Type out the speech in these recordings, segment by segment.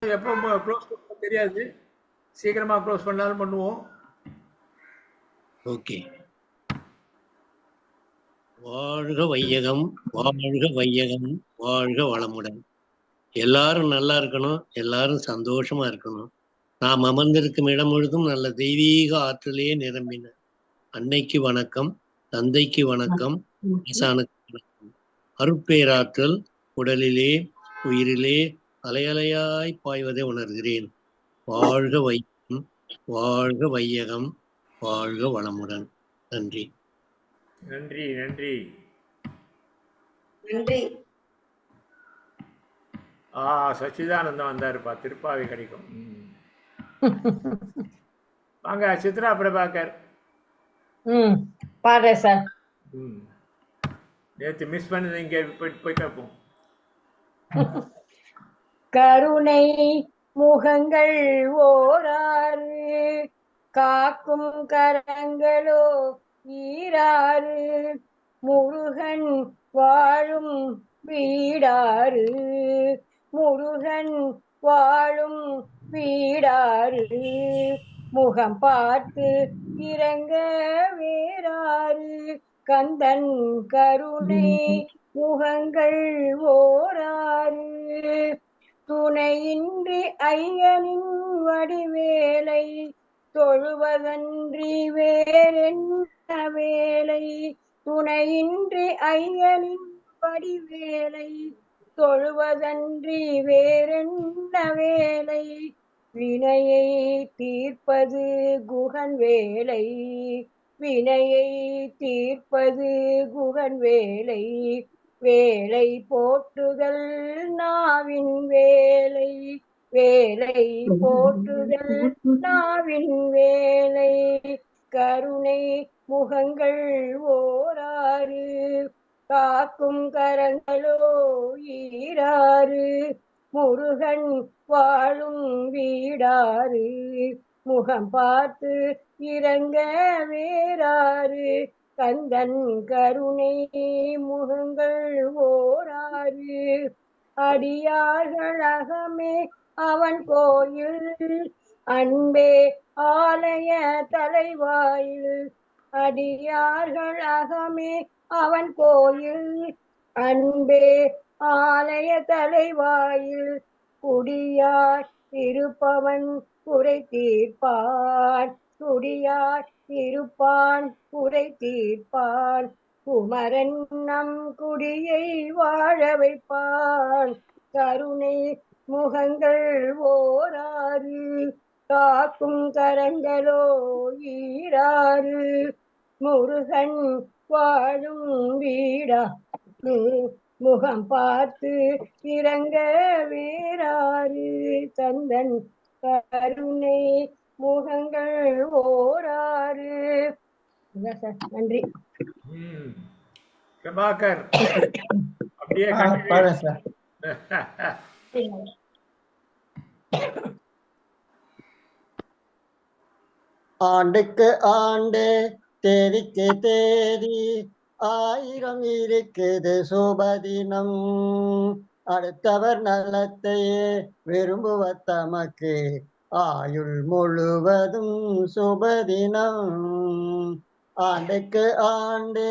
எப்போ க்ளோஸ் பண்ண தெரியாது. சீக்கிரமா க்ளோஸ் பண்ணாலும் பண்ணுவோம். ஓகே. வாழ்க வையகம், வாழ்க வையகம், வாழ்க வளமுடன். எல்லாரும் நல்லா இருக்கணும், எல்லாரும் சந்தோஷமா இருக்கணும். நாம் அமர்ந்திருக்கும் இடம் முழுதும் நல்ல தெய்வீக ஆற்றலே நிரம்பின. அன்னைக்கு வணக்கம், தந்தைக்கு வணக்கம், ஈசானுக்கு வணக்கம். அருட்பேராற்றல் உடலிலே உயிரிலே அலையலையாய் பாய்வதை உணர்கிறேன். வாழ்க வையகம், வாழ்க வையகம், வாழ்க வளமுடன். நன்றி. நன்றி நன்றி நன்றி. சச்சிதானந்தம் வந்தாருப்பா. திருப்பாவை கிடைக்கும். வாங்க சித்ரா பிரபாகர். பாடுறேன் சார். நேற்று மிஸ் பண்ணது இங்கே போய் கேட்போம். கருணை முகங்கள் ஓராறு, காக்கும் கரங்களோ ஈராறு, முருகன் வாழும் வீடாறு, முருகன் வாழும் வீடாறு, முகம் பார்த்து இறங்க வேறாறு, கந்தன் கருணை முகங்கள் ஓராறு, துணையின்றி ஐயனின் வடிவேலை தொழுவதன்றி வேறென்ன வேலை, துணையின்றி ஐயனின் வடிவேலை தொழுவதன்றி வேறென்ன வேலை, வினையை தீர்ப்பது குகன் வேலை, வினையை தீர்ப்பது குகன் வேலை, வேலை போற்றுதல் நாவின் வேலை, வேலை போற்றுதல் நாவின் வேலை, கருணை முகங்கள் ஓராறு, காக்கும் கரங்களோ ஈராறு, முருகன் வாழும் வீடாறு, முகம் பார்த்து இறங்க வேறாறு, கந்தன் கருணை முகங்கள் ஓராறு, அடியார்கள் அகமே அவன் கோயில், அன்பே ஆலய தலைவாயில், அடியார்கள் அகமே அவன் கோயில், அன்பே ஆலய தலைவாயில், குடியார் இருப்பவன் குறை தீர்ப்பான், குடியார் இருப்பான் குறை தீர்ப்பான், குமரன் நம் குடியை வாழ வைப்பான், கருணை முகங்கள் ஓராறு, காக்கும் கரங்களோ ஈராறு, முருகன் வாழும் வீடா முகம் பார்த்து இறங்க வேறாறு, தந்தன் கருணை முகங்கள் ஓராறு. நன்றி. பிரபாகர் அப்படியே ஆண்டுக்கு ஆண்டு தேதிக்கு தேதி ஆயிரம் இருக்குது சுபதினம், அடுத்தவர் நலத்தையே விரும்புவர் தமக்கு ஆயுள் முழுவதும் சுபதினம், ஆண்டுக்கு ஆண்டு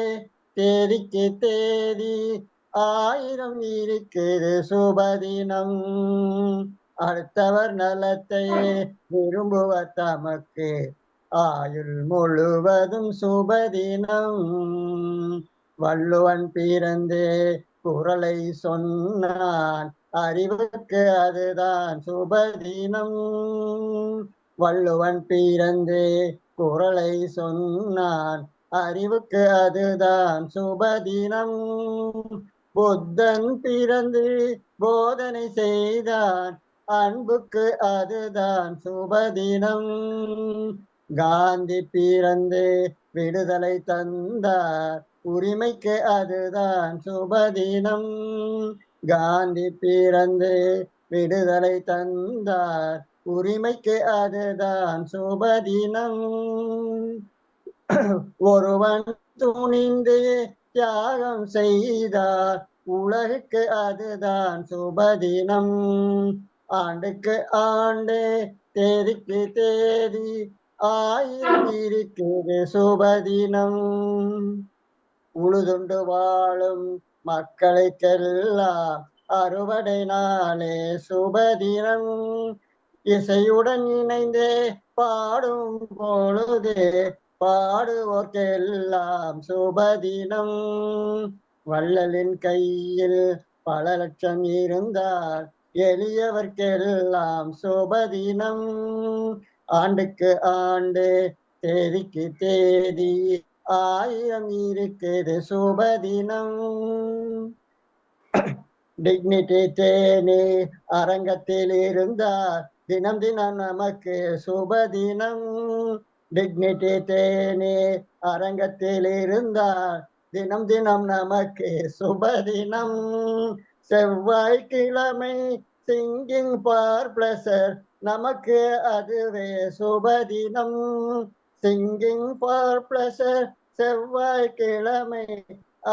தேதிக்கு தேதி ஆயிரம் இருக்குது சுபதினம், அடுத்தவர் நலத்தையே விரும்புவர் தமக்கு ஆயுள் முழுவதும் சுபதினம், வள்ளுவன் பிறந்து குறளை சொன்னான் அறிவுக்கு அதுதான் சுபதினம், வள்ளுவன் பிறந்து குறளை சொன்னான் அறிவுக்கு அதுதான் சுபதினம், புத்தன் பிறந்து போதனை செய்தான் அன்புக்கு அதுதான் சுபதினம், காந்தி பிறந்து விடுதலை தந்தார் உரிமைக்கு அதுதான் சுபதினம், காந்தி பிறந்து விடுதலை தந்தார் உரிமைக்கு அதுதான் சுபதினம், ஒருவன் துணிந்து தியாகம் செய்தார் உலகுக்கு அதுதான் சுபதினம், ஆண்டுக்கு ஆண்டு தேதிக்கு தேதி ஆயிரம் இருக்குது சுபதினம். உழுதுண்டு வாழும் மக்களுக்கெல்லாம் அறுவடை நாளே சுபதினம். இசையுடன் இணைந்தே பாடும் பொழுது பாடுவோர்க்கெல்லாம் சுபதினம். வள்ளலின் கையில் பல லட்சம் இருந்தால் எளியவர்க்கெல்லாம் சுபதினம். ஆண்டுக்கு ஆண்டு தேதிக்கு தேதி ஆயிரம் இருக்குது சுபதினம். டிக்னிட்டி தேனி அரங்கத்தில் இருந்தால் தினம் தினம் நமக்கு சுபதினம். டிக்னிட்டி தேனி அரங்கத்தில் இருந்தால் தினம் தினம் நமக்கு சுபதினம். செவ்வாய்க்கிழமை சிங்கிங் ஃபார் பிளஸர் நமக்கு அதுவே சுபதினம். சிங்கிங் ஃபார் பிளஸர் செவ்வாய்க்கிழமை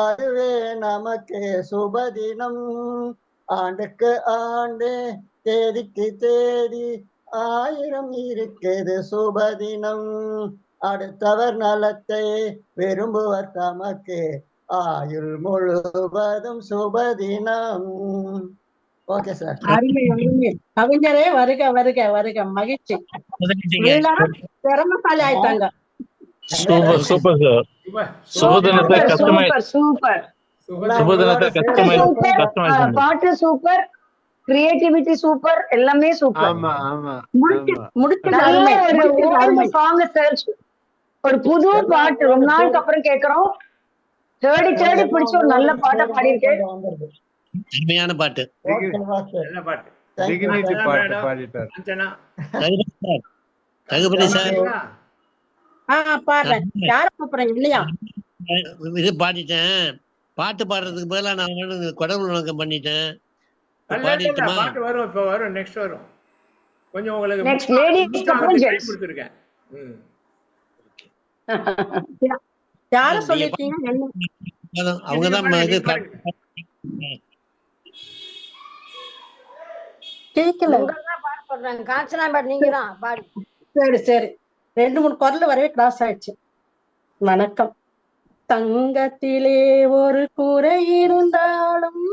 அதுவே நமக்கு சுபதினம். ஆண்டுக்கு ஆண்டு தேதிக்கு தேதி ஆயிரம் இருக்குது சுபதினம். அடுத்தவர் நலத்தை விரும்புவர் தமக்கு ஆயுள் முழுவதும் சுபதினம். Okay sir. அருமை அருமை. கவிஞரே வருக வருக வருக. மகிழ்ச்சி. எல்லாரும் திறமைசாலி ஆயிட்டாங்க. Super super sir. சுபதினத்தை கஸ்டமைஸ் சூப்பர் சுபதினத்தை கஸ்டமைஸ் பாட்டு சூப்பர், கிரியேட்டிவிட்டி சூப்பர், எல்லாமே சூப்பர். ஆமா ஆமா முடிச்சது நல்ல அருமை. ஒரு முடிச்சது அருமை. சாங் சர்ச், ஒரு புது பாட்டு ரொம்ப நாளுக்கு அப்புறம் கேக்குறோம். தேடி தேடி பிடிச்ச ஒரு நல்ல பாட்டை பாடியிருக்கேன். அருமையான பாட்டு. நல்ல பாட்டு. டிக்னிட்டி பாட்டு பாடிட்டார். அஞ்சனா ரகுபதி சார் பாடுறேன். யார கூப்பிடுறீங்க இல்லையா? இது பாடிட்டேன். பாட்டு பாடுறதுக்கு பதிலாக நான் வந்து கடவுள் வணக்கம் பண்ணிட்டேன். பாடிட்டுமா? பாட்டு வரும், இப்ப வரும், நெக்ஸ்ட் வரும். கொஞ்சம் உங்களுக்கு Next, ladies டைம் கொடுத்துருக்கேன். யார சொல்லிருக்கீங்க? அவங்கதான் இது கேட்கல. பாட்டு பாடுறாங்க. காஞ்சனா பாட்டு நீங்க தான் பாடு. சரி சரி. 2-3 குரல் வரவே கிராஸ் ஆயிடுச்சு. வணக்கம். தங்கத்திலே ஒரு குறை இருந்தாலும்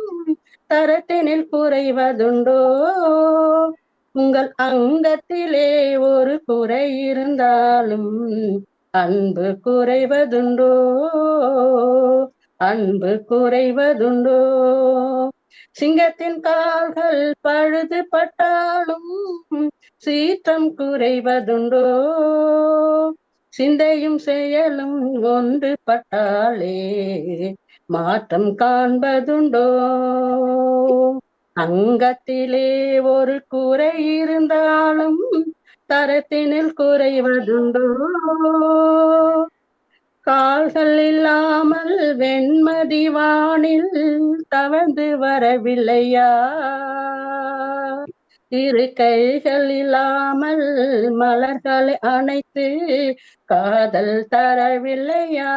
தரத்தினில் குறைவதுண்டோ? உங்கள் அங்கத்திலே ஒரு குறை இருந்தாலும் அன்பு குறைவதுண்டோ? அன்பு குறைவதுண்டோ? சிங்கத்தின் கால்கள் பழுது பட்டாலும் சீற்றம் குறைவதுண்டோ? சிந்தையும் செயலும் ஒன்று பட்டாலே மாற்றம் காண்பதுண்டோ? அங்கத்திலே ஒரு குறை இருந்தாலும் தரத்தினில் குறைவதுண்டோ? கால்கள் இல்லாமல் வெண்மதி வானில் தவழ்ந்து வரவில்லையா? இரு கைகள் இல்லாமல் மலர்களை அணைத்து காதல் தரவில்லையா?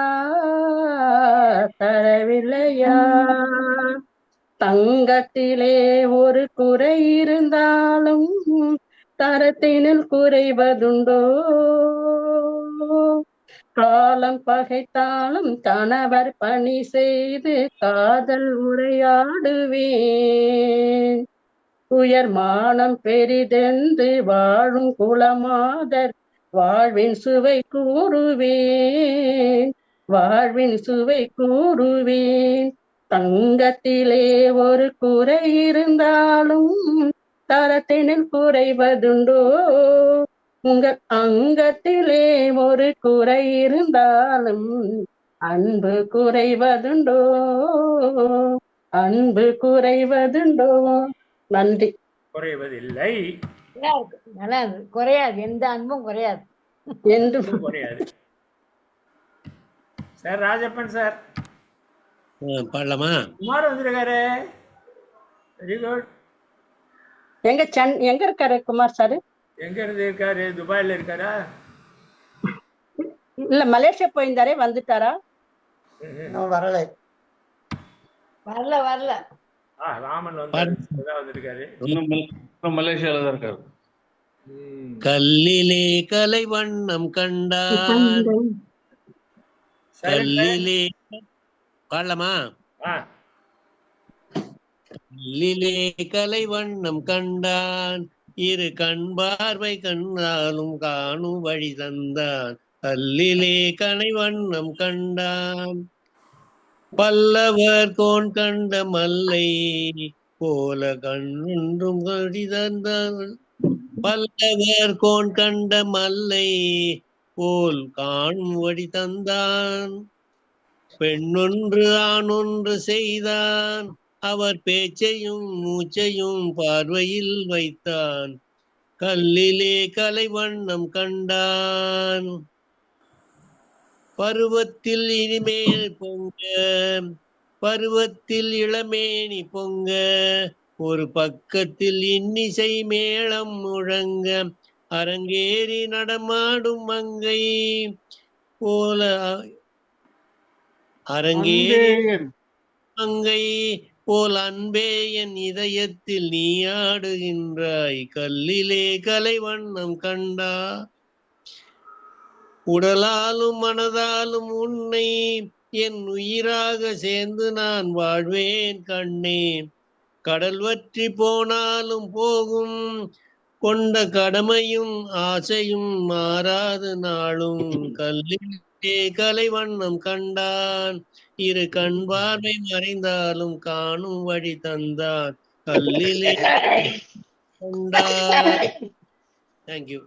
தரவில்லையா? தங்கத்திலே ஒரு குறை இருந்தாலும் தரத்தினில் குறைவதுண்டோ? காலம் பகைத்தாலும் கணவர் பணி செய்து காதல் உரையாடுவேன். உயர் மானம் பெரிதென்று வாழும் குலமாதர் வாழ்வின் சுவை கூறுவேன். வாழ்வின் சுவை கூறுவேன். தங்கத்திலே ஒரு குறை இருந்தாலும் தரத்தினில் குறைவதுண்டோ? உங்கள் அங்கத்திலே ஒரு குறை இருந்தாலும் அன்பு குறைவதுண்டோ? அன்பு குறைவதுண்டோ? நன்றி. குறைவதில்லை. நல்லா இருக்கு. குறையாது, எந்த அன்பும் குறையாது என்று குறையாது. சார் ராஜப்பன் சார் பாடலாமா? குமார் வந்திருக்காரு. Very good. எங்க இருக்காரு குமார் சார்? எங்க இருந்து இருக்காரு? துபாயில இருக்காரா? இல்ல மலேசியா போயிருந்தாரே, வந்துட்டாரா? வரலை. வரல வரல. ராமன் வந்திருக்காரு. மலேசியால தான் இருக்காரு. கல்லிலே கலை வண்ணம் கண்டான், கல்லிலே பாடலாமா? கல்லிலே கலை வண்ணம் கண்டான், இரு கண் பார்வை கண்ணாலும் காணும் வழி தந்தான். கல்லிலே கலை வண்ணம் கண்டான், பல்லவர் கோன் கண்ட மல்லை போல கண்ணும் வழி தந்தான். பல்லவர் கோன் கண்ட மல்லை போல் காணும் வழி தந்தான். பெண்ணொன்று ஆணொன்று செய்தான், அவர் பேச்சையும் மூச்சையும் பார்வையில் வைத்தான். கல்லிலே கலை வண்ணம் கண்டான், பருவத்தில் இனிமேல் பொங்க, பருவத்தில் இளமேனி பொங்க, ஒரு பக்கத்தில் இன்னிசை மேளம் முழங்க, அரங்கேறி நடமாடும் மங்கை போல, அரங்கேறி மங்கை போல் அன்பே என் இதயத்தில் நீ ஆடுகின்றாய். கல்லிலே கலை வண்ணம் கண்டா, உடலாலும் மனதாலும் உன்னை என் உயிராக சேர்ந்து நான் வாழ்வேன் கண்ணே. கடல் வற்றி போனாலும் போகும், கொண்ட கடமையும் ஆசையும் மாறாது நாளும். கல்லிலே கலை வண்ணம் கண்டான், இரு கண் பார்வை மறைந்தாலும் காணும் வழி தந்தான். கல்லிலே கண்டான். தேங்க்யூ.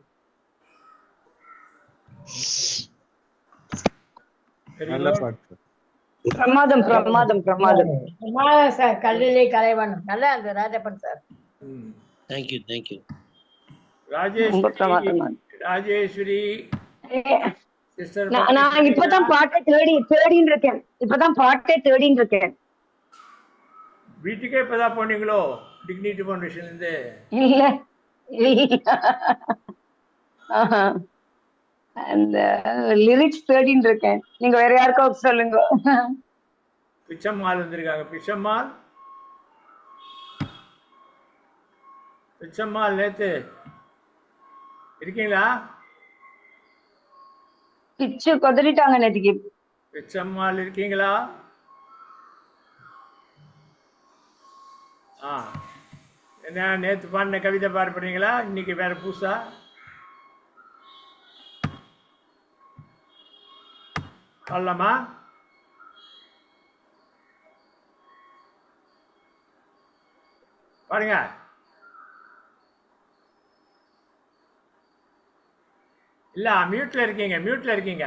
நல்ல பாட்டு. பிரமாதம் பிரமாதம் பிரமாதம். சார் கல்லிலே கலைவண்ணம் நல்லா இருக்கு Rajappan sir. Thank you thank you. Rajeshwari நான் இப்பதான் பாட்டை தேடின்னு இருக்கேன். இப்பதான் பாட்டை தேடின்னு இருக்கேன். வீட்டுக்கே இப்பதான் போனீங்களோ டிக்னிட்டி ஃபவுண்டேஷன்ல இருந்து? இல்ல அந்த லிரிக்ஸ் தேடின்னு இருக்கேன். நீங்க வேற யாருக்கோ சொல்லுங்க. பிச்சம்மாள் வந்திருக்காங்க. பிச்சம்மாள், பிச்சம்மாள் நேத்து இருக்கீங்களா? பிச்சு கொதறிட்டாங்க நேற்றுக்கு. பிச்சம்மாள் இருக்கீங்களா? என்ன நேத்து பாடின கவிதை பாடுறீங்களா? இன்னைக்கு வேற புதுசா? பாடலாமா? பாருங்க. இல்ல மியூட்ல இருக்கீங்க, மியூட்ல இருக்கீங்க.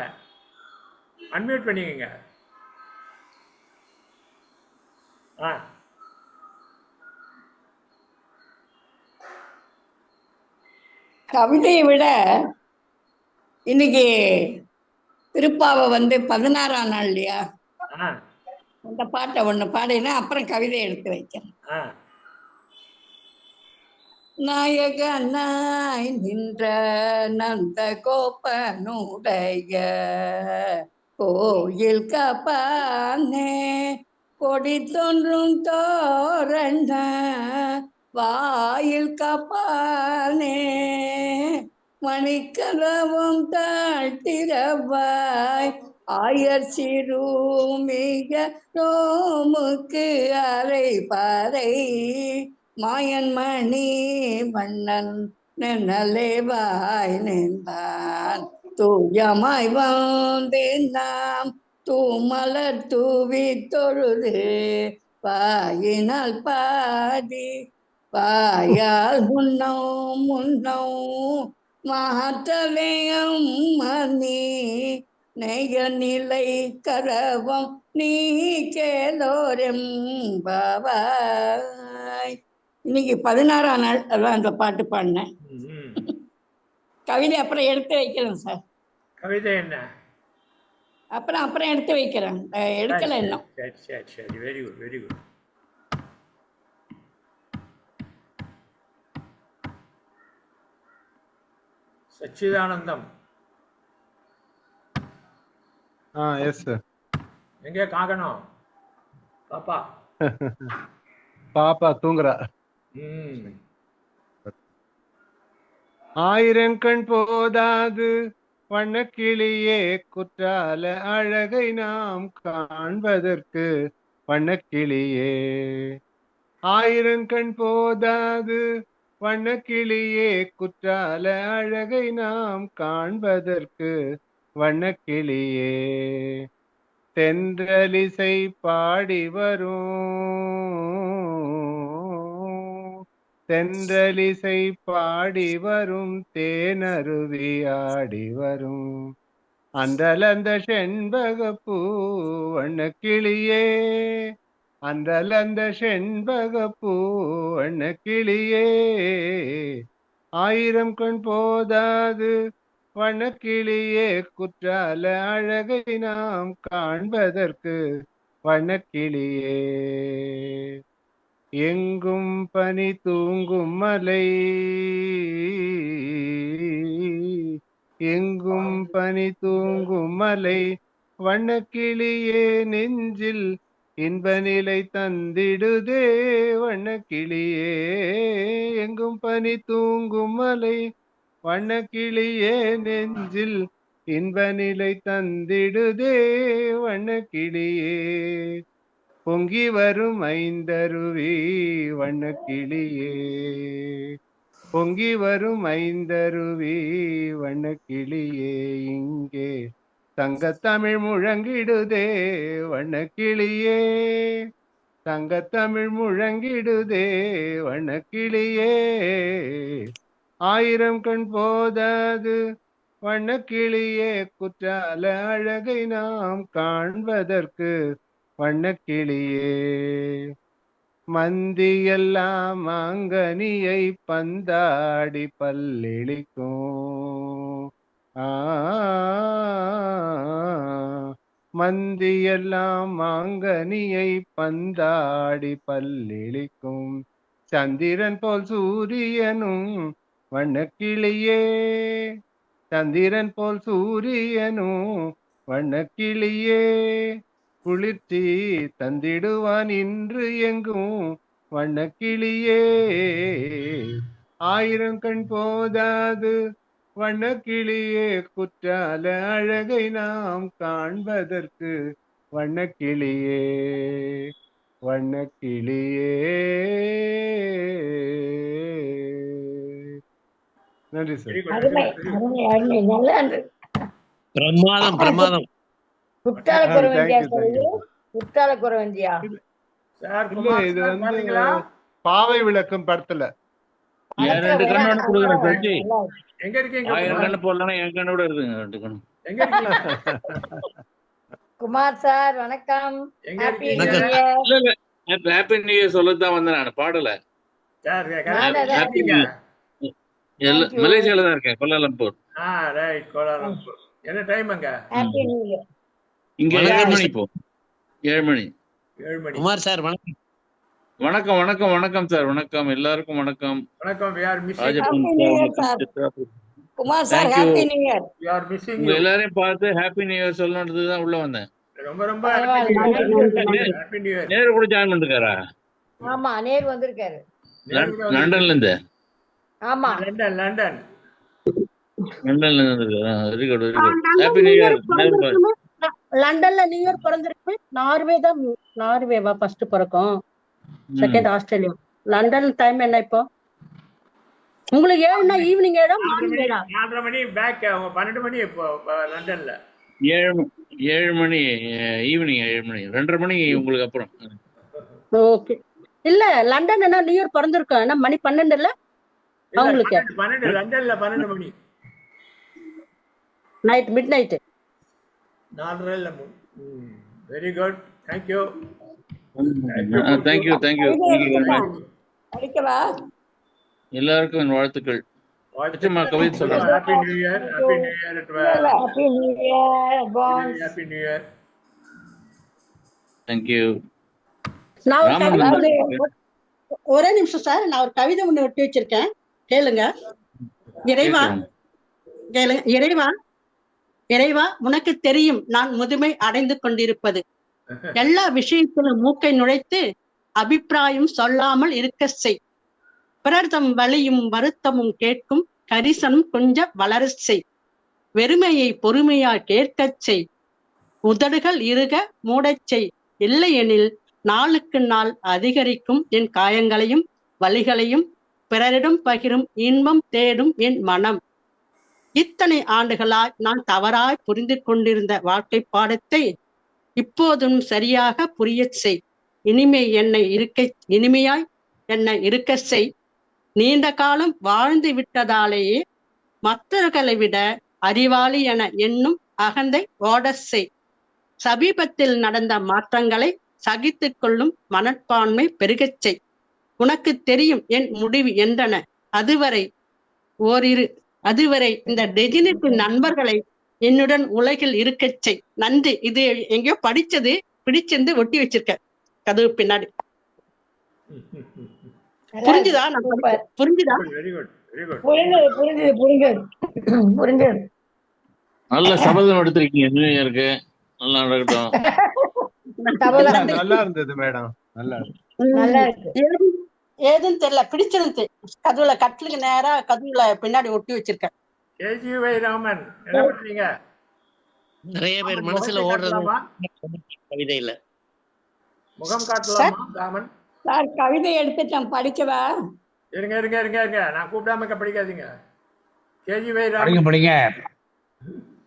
அன்மியூட் பண்ணிக்கங்க. கவிதையை விட இன்னைக்கு திருப்பாவை 16ஆம் நாள் இல்லையா? அந்த பாட்டை ஒண்ணு பாடினா அப்புறம் கவிதை எடுத்து வைக்கிறேன். நாயகனாய் நின்ற நந்த கோப்பனுடைய கோயில் காப்பானே, கொடி தோன்றும் தோரண வாயில் காப்பானே, மணிக்கரவும் தாழ்த்திரவாய் ஆயர் சிறுமிக ரோமுக்கு அரை பாறை மாயன் மணி மன்னன் நென்னலேவாய் நின்றான். தூயமாய் வந்தேன் நாம் தூமலர் தூவி தொழுது வாயினால் பாடி வாயால் முன்னோம் முன்னோம் மாற்றலையும் மணி நெய்ய நிலை கரவம் நீ கேளோரம் பாவாய். இன்னைக்கு 16ஆம் நாள். அதான் அந்த பாட்டு பாடினேன். கவிதை அப்புறம் எடுத்து வைக்கிறேன் சார். கவிதை என்ன? அப்புறம் எடுத்து வைக்கிறேன். எடுக்கல இன்னும். சரி சரி, very good very good. Sachchidanandam. Yes sir. எங்கே காக்கணும்? பாப்பா பாப்பா தூங்குறா. ஆயிரங்கண் போதாது வண்ணக்கிளியே குற்றால அழகை நாம் காண்பதற்கு வண்ணக்கிளியே. ஆயிரங்கண் போதாது வண்ணக்கிளியே குற்றால அழகை நாம் காண்பதற்கு வண்ணக்கிளியே. தென்றலிசை பாடி வரும், தென்றலிசை பாடி வரும், தேனருவி ஆடி வரும், அன்றலந்த செண்பகப்பூ வண்ணக்கிளியே, அன்றலந்த செண்பகப்பூ வண்ணக்கிளியே. ஆயிரம் கண் போதாது வண்ணக்கிளியே குற்றால அழகை நாம் காண்பதற்கு வண்ணக்கிளியே. எங்கும் பனி தூங்கும் மலை, எங்கும் பனி தூங்கும் மலை, வண்ணக்கிளியே நெஞ்சில் இன்ப நிலை தந்திடுதே வண்ணக்கிளியே. எங்கும் பனி தூங்கும் மலை, வண்ணக்கிளியே நெஞ்சில் இன்ப நிலை தந்திடுதே வண்ணக்கிளியே. பொங்கி வரும் ஐந்தருவி வண்ணக்கிளியே, பொங்கி வரும் ஐந்தருவி வண்ணக்கிளியே. இங்கே தங்கத்தமிழ் முழங்கிடுதே வண்ணக்கிளியே, தங்கத்தமிழ் முழங்கிடுதே வண்ணக்கிளியே. ஆயிரம் கண் போதாது வண்ணக்கிளியே குற்றால அழகை நாம் காண்பதற்கு வண்ணக்கிளியே. மந்தியெல்லாம் மாங்கனியை பந்தாடி பல்லிழிக்கும், மந்தியெல்லாம் மாங்கனியை பந்தாடி பல்லிழிக்கும், சந்திரன் போல் சூரியனும் வண்ணக்கிளியே, சந்திரன் போல் சூரியனும் வண்ணக்கிளியே. குளிர்ச்சி தந்திடுவான் இன்று எங்கும் வண்ணக்கிளியே. ஆயிரம் கண் போதாது வண்ணக்கிளியே குற்றால அழகை நாம் காண்பதற்கு வண்ணக்கிளியே, வண்ணக்கிளியே. நன்றி சார். அருமை அருமை அருமை, நல்லா இருந்தது. பிரமாதம் பிரமாதம். குற்றால குறவஞ்சியா சொல்லுது, குற்றால குறவஞ்சியா? சார் இல்ல, குமார் இது சார் வந்து பாத்தீங்களா? பாவை விளக்கம் படத்துல. என் 2 கண்ணோட கொடுக்குறேன் தெரிஞ்சு. எங்க இருக்கீங்க 1000 குமார்? கண்ணு போடலன்னா என் கண்ணோட இருக்குங்க 2 கண்ணு. எங்க இருக்கீங்க? குமார் சார் வணக்கம். எங்க ஹாப்பி இருக்கீங்க? New year. இல்ல இல்ல ஹாப்பி நியூ இயர் சொல்லத்தான் வந்தேன் நான், பாடல. சார் நானே தான் ஹாப்பி இருக்கீங்க? Thank you. மலேசியால தான் இருக்கேன், கோலாலம்பூர். Right, Kuala Lumpur. என்ன டைம் அங்க? Happy new year. இங்க 7 மணி இப்போ, 7 மணி. 7 மணி. குமார் சார் வணக்கம். வணக்கம் வணக்கம் வணக்கம் சார், வணக்கம் எல்லாருக்கும் வணக்கம். வணக்கம். We are missing. Rajapuram Happy New Year, sir. Kumar sir Thank you. Happy new year. We are missing உங்க you. எல்லாரையும் பார்த்து ஹாப்பி நியூ இயர் சொல்லணுன்றது தான் உள்ள வந்தேன். ரொம்ப ரொம்ப பரவாயில்ல, happy New Year. நன்றி. Happy New Year. நேரு கூட ஜாயின் பண்ணிருக்காரா? ஆமா நேரு வந்திருக்காரு. லண்டன்ல இருந்து. ஆமா லண்டன் லண்டன். லண்டன்ல இருந்து வந்திருக்காரா? Very good very good. Happy new year. லண்டன்ல நியூ இயர் பிறந்திருக்கு. நார்வே தான், நார்வேவா ஃபர்ஸ்ட் பிறக்கும், செகண்ட் ஆஸ்திரேலியா. லண்டன் டைம் என்ன இப்போ உங்களுக்கு? 7னா ஈவினிங் 7 மார்னிங் 7? 4:30 மணி பேக். அவங்க 12 மணி இப்போ லண்டன்ல. 7 மணி ஈவினிங், 7 மணி 2:30 மணி உங்களுக்கு அப்புறம். ஓகே. இல்ல லண்டன் என்ன நியூ இயர் பிறந்திருக்கும், ஏன்னா மணி 12 இல்ல அவங்களுக்கு? 12 லண்டன்ல 12 மணி night, midnight. 4:30. Very good. Thank you. Thank you thank you படிக்கவா? எல்லாருக்கும் என் வாழ்த்துக்கள். நிச்சயமா கவிதை சொல்றேன். Happy new year. Happy new year. Happy new year advance. Happy new year. Thank you. நான் ஒரு கவிதை ராமன் ஒரே நிமிஷம் சார், நான் ஒரு கவிதை ஒண்ணு விட்டு வச்சிருக்கேன், கேளுங்க. இறைவா, கேளுங்க. இறைவா, இறைவா, உனக்கு தெரியும் நான் முதுமை அடைந்து கொண்டிருப்பது. எல்லா விஷயத்திலும் மூக்கை நுழைத்து அபிப்பிராயம் சொல்லாமல் இருக்க செய். பிறர்தம் வலியும் வருத்தமும் கேட்கும் கரிசனம் கொஞ்சம் வளரச் செய். வெறுமையை பொறுமையா கேட்கச் செய். உதடுகள் இறுக மூடச் செய். இல்லையெனில் நாளுக்கு நாள் அதிகரிக்கும் என் காயங்களையும் வலிகளையும் பிறரிடம் பகிரும் இன்பம் தேடும் என் மனம். இத்தனை ஆண்டுகளாய் நான் தவறாய் புரிந்து கொண்டிருந்த வாழ்க்கை பாடத்தை இப்போதும் சரியாக புரியச் செய். இனிமையாய் என்னை இருக்க செய். நீண்ட காலம் வாழ்ந்து விட்டதாலேயே மற்றவர்களை விட அறிவாளி என எண்ணும் அகந்தை ஓடச் செய். சமீபத்தில் நடந்த மாற்றங்களை சகித்துக் கொள்ளும் மனப்பான்மை பெருகச் செய். உனக்கு தெரியும் என் முடிவு என்றன. அதுவரை இந்த டெஜினிட்டி நண்பர்களை என்னுடன் உலகில் இருக்கச் செய். நன்றி. இது எங்கேயோ படிச்சது, பிடிச்சிருந்து ஒட்டி வச்சிருக்க கதவு பின்னாடி. புரிஞ்சுதா? புரிஞ்சுதா? Very good, very good. புரிஞ்சது. நல்ல சபதம் எடுத்திருக்கீங்க நியூ இயருக்கு. நல்லா நடக்கட்டும். நல்லா இருந்தது மேடம். நல்லா ஏதுன்னு தெரியல, பிடிச்சிருந்து கதவுல கட்டிலுக்கு நேரா கதவுல பின்னாடி ஒட்டி வச்சிருக்கேன். கேஜிவை ராமன் என்ன பண்றீங்க? நிறைய பேர் மனசுல ஓடுறது கவிதையில. முகம் காட்டலாமா ராமன்? சார் கவிதை எடுத்துட்டேன், படிக்கவா? இருங்க இருங்க இருங்க இருங்க, நான் கூப்பிடாம படிக்காதீங்க. கேஜிவை ராமன் படிங்க.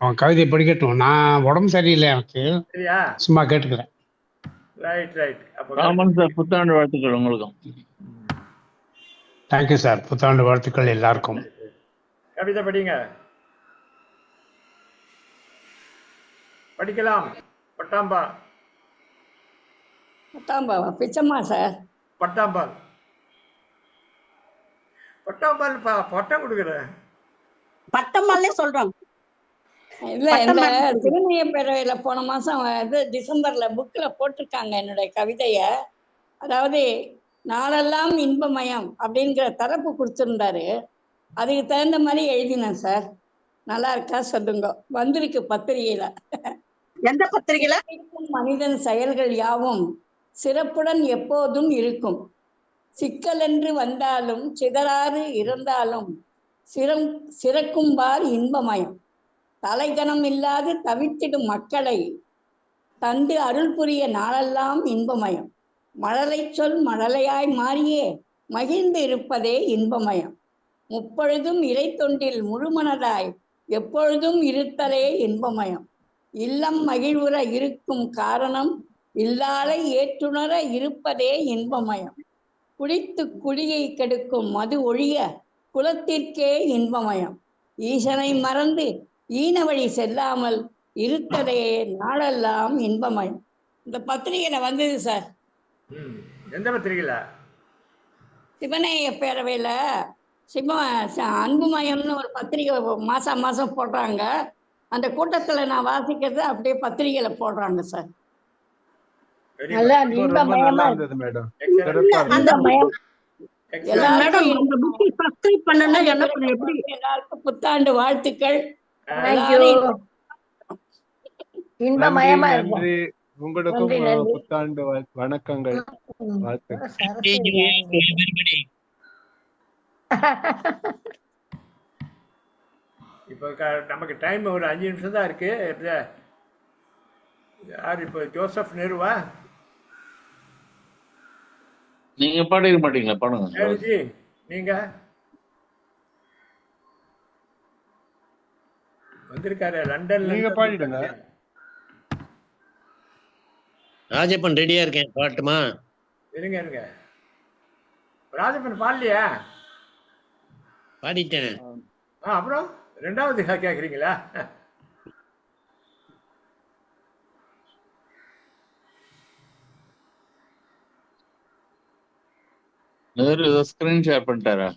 அவன் கவிதை படிக்கட்டும். நான் உடம்பு சரியில்லை எனக்கு, சரியா? சும்மா கேட்டுக்கிறேன். Right right. அப்போ ராமன் சார், புத்தாண்டு வாழ்த்துக்கள் உங்களுக்கும். Thank you sir. புத்தாண்டு வாழ்த்துக்கள் எல்லாருக்கும். கவிதை படிங்க. படிக்கலாம். பட்டாம்பா. பத்தாம்பாவா? பிச்சம்மா சார். பட்டாம்பால். பட்டாம்பால் பட்டம் கொடுக்குறேன். பட்டம்மாலே சொல்றோம். இல்ல, இந்த திருநெய்ய பேரவையில போன மாசம் டிசம்பர்ல புக்ல போட்டிருக்காங்க என்னுடைய கவிதைய. அதாவது நாளெல்லாம் இன்பமயம் அப்படிங்கிற தலைப்பு கொடுத்திருந்தாரு. அதுக்கு தகுந்த மாதிரி எழுதினேன் சார். நல்லா இருக்கா சொல்லுங்க. வந்திருக்கு பத்திரிகையில. எந்த பத்திரிகையில? மனிதன் செயல்கள் யாவும் சிறப்புடன் எப்போதும் இருக்கும். சிக்கலென்று வந்தாலும் சிதறாறு இருந்தாலும் சிறக்கும்பார் இன்பமயம். தலைகணம் இல்லாது தவித்திடும் மக்களை தந்து அருள் புரிய நாளெல்லாம் இன்பமயம். மழலை சொல் மழலையாய் மாறியே மகிழ்ந்து இருப்பதே இன்பமயம். முப்பொழுதும் இறை தொண்டில் முழுமனதாய் எப்பொழுதும் இருத்தலே இன்பமயம். இல்லம் மகிழ்வுற இருக்கும் காரணம் இல்லாலை ஏற்றுணர இருப்பதே இன்பமயம். குடித்து குடியை கெடுக்கும் மது ஒழிய குலத்திற்கே இன்பமயம். ஈசனை மறந்து ஈன வழி செல்லாமல் இருத்ததே நாளெல்லாம் இன்பமயம். இந்த பத்திரிகையில வந்தது சார். எந்த பத்திரிகையில? சிவநேய பேரவையில அன்புமயம்னு ஒரு பத்திரிகை மாசம் மாசம் போடுறாங்க. அந்த கூட்டத்துல நான் வாசிக்கிறது அப்படியே பத்திரிகையில போடுறாங்க சார். நல்லா ரொம்ப நல்லா இருந்தது மேடம். எல்லாருக்கும் புத்தாண்டு வாழ்த்துக்கள். இன்பமயமா இருக்கும். நன்றி. உங்களுக்கும் புத்தாண்டு வணக்கங்கள், வாழ்த்துக்கள். இப்போ நமக்கு டைம் ஒரு 5 நிமிஷம் தான் இருக்கு. யார் இப்போ? ஜோசப் நேருவா? நீங்க பாடிக்க மாட்டீங்களா? பாடுங்க. ஜி நீங்க வந்திருக்காரு லண்டன்ல. நீங்க பாடிடுங்க. ராஜப்பன் ரெடியா இருக்கேன், பாட்டுமா? இருங்க இருங்க. ராஜப்பன் பாடலையா? பாடிட்டேன். அப்புறம் ரெண்டாவது கேக்குறீங்களா? நேரு ஸ்கிரீன் ஷேர் பண்ணிட்டாரா?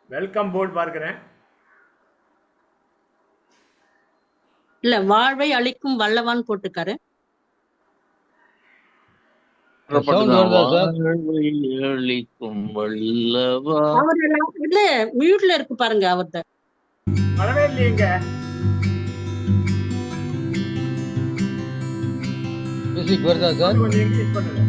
வெல்கம் போர்டு பார்க்கிறேன். இல்ல, வாழ்வை அளிக்கும் வல்லவான் போட்டுக்காரு. இல்ல, மியூட்ல இருக்கு பாருங்க. அவர்த வரவே இல்லையங்க. மியூசிக் வருதா சார்? கொஞ்சம் இங்கிலீஷ் பண்ணுங்க.